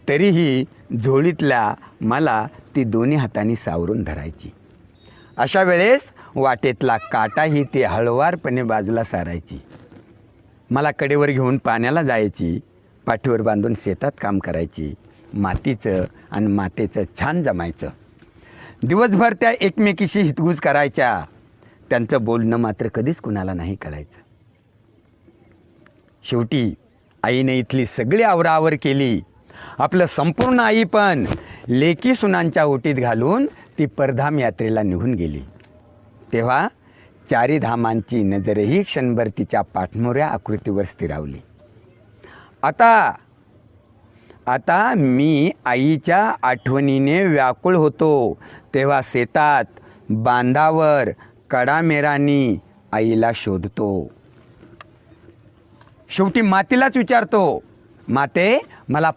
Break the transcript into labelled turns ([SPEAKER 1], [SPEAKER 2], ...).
[SPEAKER 1] तरीही झोळीतल्या मला ती दोन्ही हातांनी सावरून धरायची. अशा वेळेस वाटेतला काटाही ती हळुवारपणे बाजूला सारायची. मला कडेवर घेऊन पाण्याला जायची, पाठीवर बांधून शेतात काम करायची. मातीचं आणि मातेचं छान जमायचं. दिवसभर त्या एकमेकीशी हितगुज करायच्या. त्यांचं बोलणं मात्र कधीच कुणाला नाही कळायचं. शेवटी आईने इथली सगळी आवराआवर केली. आपलं संपूर्ण आई पण लेकी सुनांच्या ओटीत घालून ती परधाम यात्रेला निघून गेली. तेव्हा चारी धामांची नजरही क्षणभर तिच्या पाठमोऱ्या आकृतीवर स्थिरावली. आता मी आईच्या आठवणीने व्याकुळ होतो. तेव्हा शेतात बांधावर कडामेरानी आईला शोधतो. शेवटी मातेलाच विचारतो, माते मला